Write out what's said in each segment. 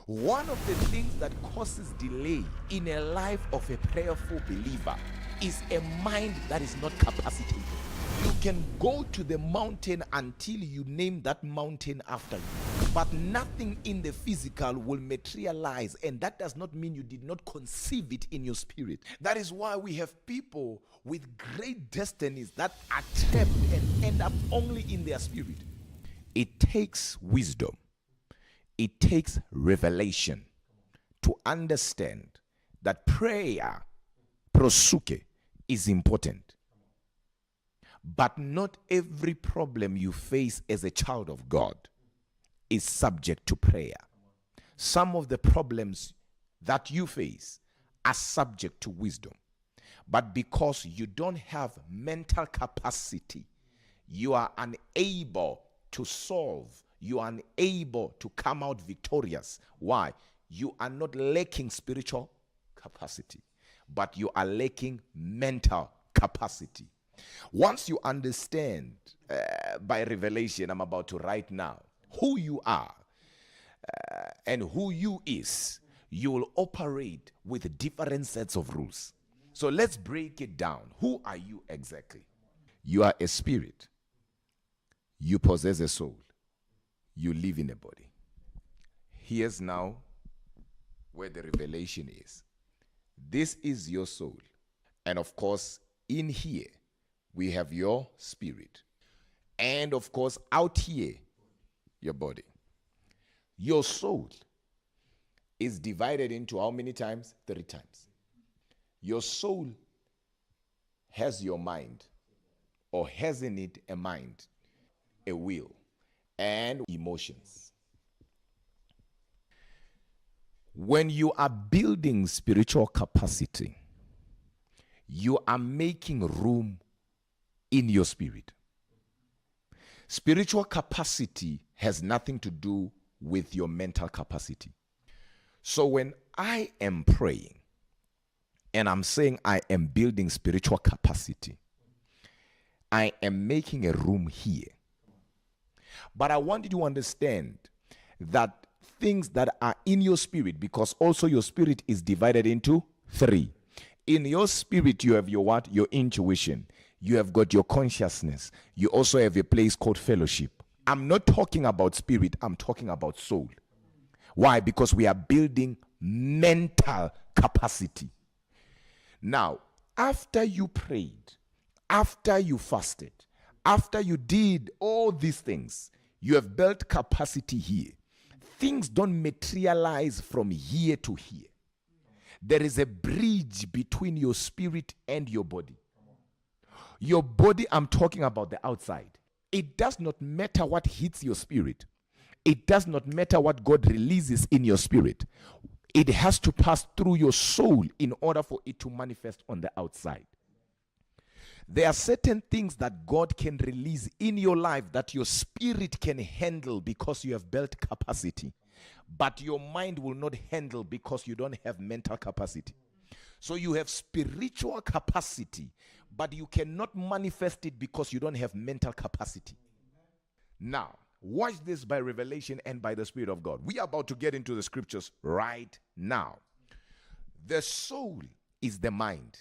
One of the things that causes delay in a life of a prayerful believer is a mind that is not capacitated. You can go to the mountain until you name that mountain after you, but nothing in the physical will materialize, and that does not mean you did not conceive it in your spirit. That is why we have people with great destinies that are trapped and end up only in their spirit. It takes wisdom, it takes revelation to understand that prayer, prosuke, is important. But not every problem you face as a child of God is subject to prayer. Some of the problems that you face are subject to wisdom. But because you don't have mental capacity, you are unable to solve, you are unable to come out victorious. Why? You are not lacking spiritual capacity, but you are lacking mental capacity. Once you understand by revelation I'm about to write now who you are and who you is, you will operate with different sets of rules. So let's break it down. Who are you exactly? You are a spirit. You possess a soul. You live in a body. Here's now where the revelation is. This is your soul. And of course, in here, we have your spirit. And of course, out here, your body. Your soul is divided into how many times? 3 times. Your soul has your mind, or has in it a mind, a will, and emotions. When you are building spiritual capacity, you are making room in your spirit. Spiritual capacity has nothing to do with your mental capacity. So when I am praying and I'm saying I am building spiritual capacity, I am making a room here. But I want you to understand that things that are in your spirit, because also your spirit is divided into 3. In your spirit, you have your what? Your intuition. You have got your consciousness. You also have a place called fellowship. I'm not talking about spirit, I'm talking about soul. Why? Because we are building mental capacity. Now, after you prayed, after you fasted, after you did all these things, you have built capacity here. Things don't materialize from here to here. There is a bridge between your spirit and your body. Your body, I'm talking about the outside. It does not matter what hits your spirit. It does not matter what God releases in your spirit. It has to pass through your soul in order for it to manifest on the outside. There are certain things that God can release in your life that your spirit can handle because you have built capacity, but your mind will not handle because you don't have mental capacity. So you have spiritual capacity, but you cannot manifest it because you don't have mental capacity. Now, watch this by revelation and by the Spirit of God. We are about to get into the scriptures right now. The soul is the mind.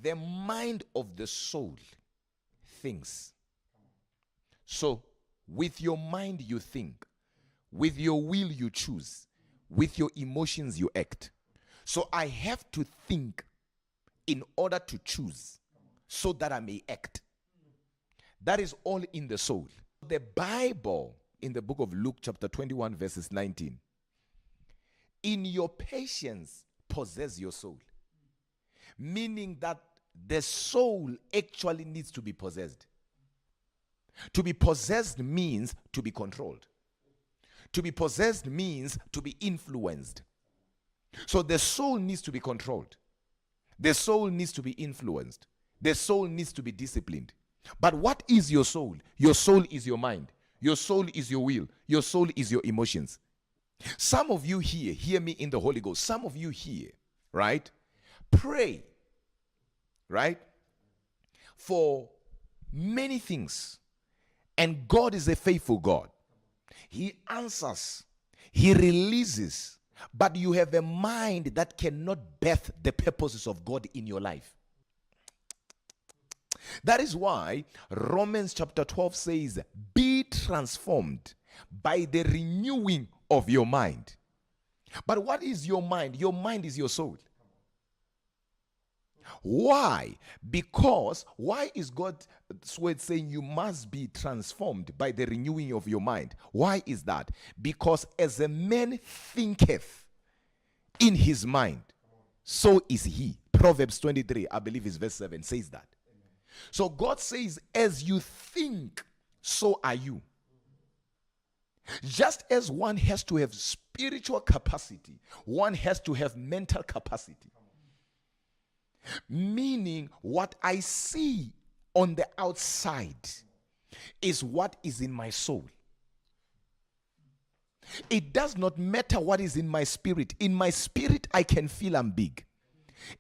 The mind of the soul thinks. So, with your mind you think. With your will you choose. With your emotions you act. So I have to think in order to choose so that I may act. That is all in the soul. The Bible in the book of Luke chapter 21 verses 19. In your patience possess your soul. Meaning that the soul actually needs to be possessed. To be possessed means to be controlled. To be possessed means to be influenced. So the soul needs to be controlled. The soul needs to be influenced. The soul needs to be disciplined. But what is your soul? Your soul is your mind. Your soul is your will. Your soul is your emotions. Some of you here, hear me in the Holy Ghost. Some of you here, right? Pray, right? For many things. And God is a faithful God. He answers. He releases But you have a mind that cannot birth the purposes of God in your life. That is why Romans chapter 12 says, be transformed by the renewing of your mind. But what is your mind? Your mind is your soul. Why? Because why is God's word saying you must be transformed by the renewing of your mind? Why is that? Because as a man thinketh in his mind, so is he. Proverbs 23, I believe is verse 7, says that. So God says, as you think, so are you. Just as one has to have spiritual capacity, one has to have mental capacity. Meaning, what I see on the outside is what is in my soul. It does not matter what is in my spirit. In my spirit, I can feel I'm big.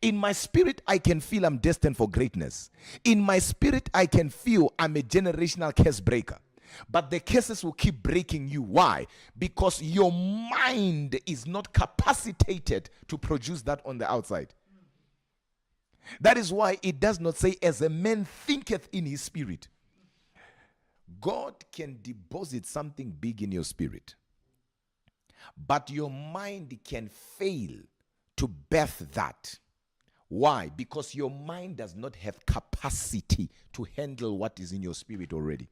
In my spirit, I can feel I'm destined for greatness. In my spirit, I can feel I'm a generational curse breaker. But the curses will keep breaking you. Why? Because your mind is not capacitated to produce that on the outside. That is why it does not say, as a man thinketh in his spirit. God can deposit something big in your spirit, but your mind can fail to birth that. Why? Because your mind does not have capacity to handle what is in your spirit already.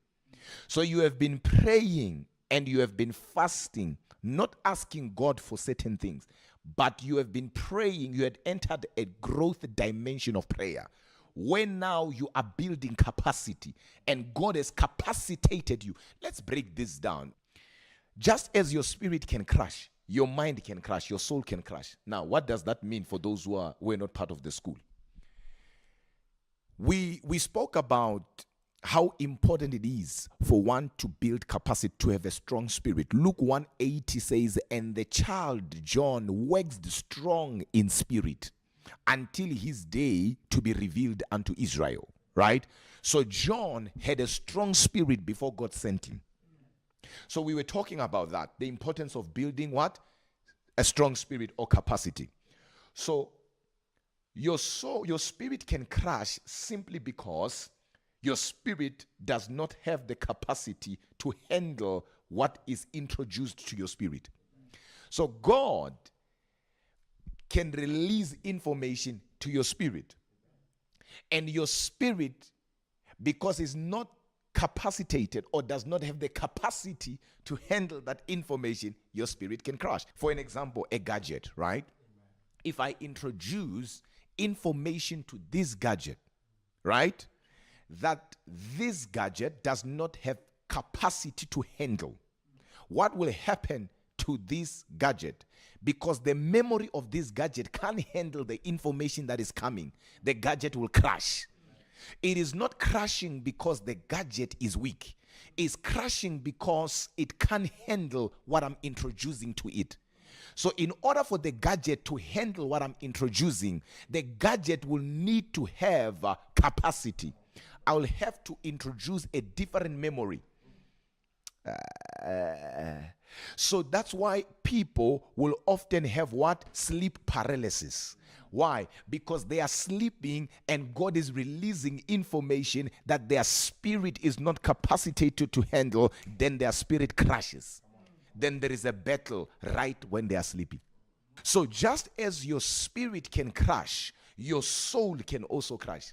So you have been praying and you have been fasting, not asking God for certain things, but you have been praying. You had entered a growth dimension of prayer, where now you are building capacity and God has capacitated you. Let's break this down. Just as your spirit can crash, your mind can crash, your soul can crash. Now, what does that mean for those who were not part of the school? We spoke about how important it is for one to build capacity, to have a strong spirit. Luke 1:80 says, and the child John waxed strong in spirit until his day to be revealed unto Israel. Right? So John had a strong spirit before God sent him. So we were talking about that, the importance of building what? A strong spirit or capacity. So your soul, your spirit can crash simply because your spirit does not have the capacity to handle what is introduced to your spirit. So God can release information to your spirit. And your spirit, because it's not capacitated or does not have the capacity to handle that information, your spirit can crash. For an example, a gadget, right? If I introduce information to this gadget, right, that this gadget does not have capacity to handle, what will happen to this gadget? Because the memory of this gadget can't handle the information that is coming, the gadget will crash. It is not crashing because the gadget is weak. It's crashing because it can't handle what I'm introducing to it. So in order for the gadget to handle what I'm introducing, the gadget will need to have capacity. I will have to introduce a different memory. So that's why people will often have what? Sleep paralysis. Why? Because they are sleeping and God is releasing information that their spirit is not capacitated to handle. Then their spirit crashes. Then there is a battle right when they are sleeping. So just as your spirit can crash, your soul can also crash.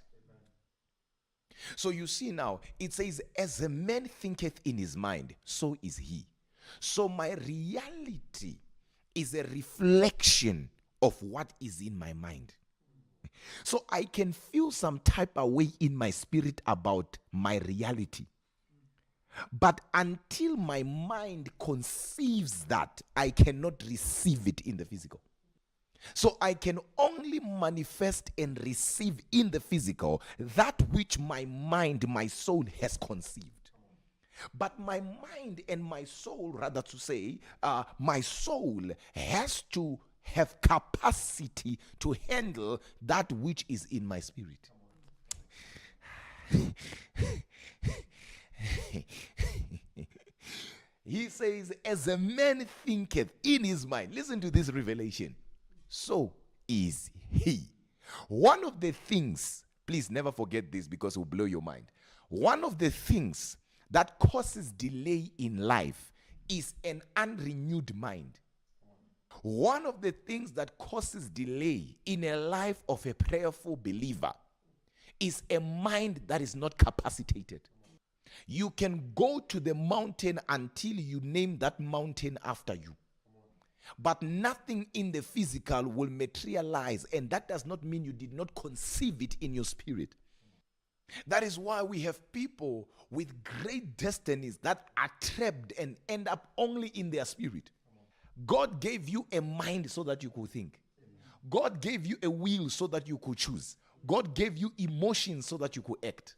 So you see now, it says, as a man thinketh in his mind, so is he. So my reality is a reflection of what is in my mind. So I can feel some type of way in my spirit about my reality. But until my mind conceives that, I cannot receive it in the physical. So I can only manifest and receive in the physical that which my mind, my soul has conceived. But my mind and my soul, rather to say, my soul has to have capacity to handle that which is in my spirit. He says, as a man thinketh in his mind. Listen to this revelation. So is he. One of the things, please never forget this because it will blow your mind. One of the things that causes delay in life is an unrenewed mind. One of the things that causes delay in a life of a prayerful believer is a mind that is not capacitated. You can go to the mountain until you name that mountain after you. But nothing in the physical will materialize, and that does not mean you did not conceive it in your spirit. That is why we have people with great destinies that are trapped and end up only in their spirit. God gave you a mind so that you could think. God gave you a will so that you could choose. God gave you emotions so that you could act.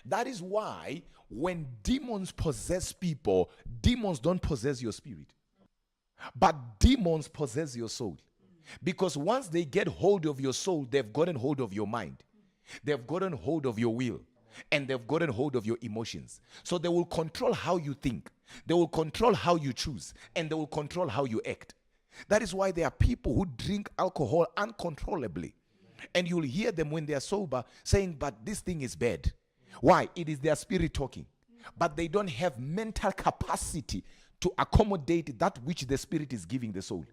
That is why when demons possess people, demons don't possess your spirit. But demons possess your soul. Because once they get hold of your soul, they've gotten hold of your mind. They've gotten hold of your will. And they've gotten hold of your emotions. So they will control how you think. They will control how you choose. And they will control how you act. That is why there are people who drink alcohol uncontrollably. And you'll hear them when they are sober saying, but this thing is bad. Why? It is their spirit talking. But they don't have mental capacity to accommodate that which the spirit is giving the soul.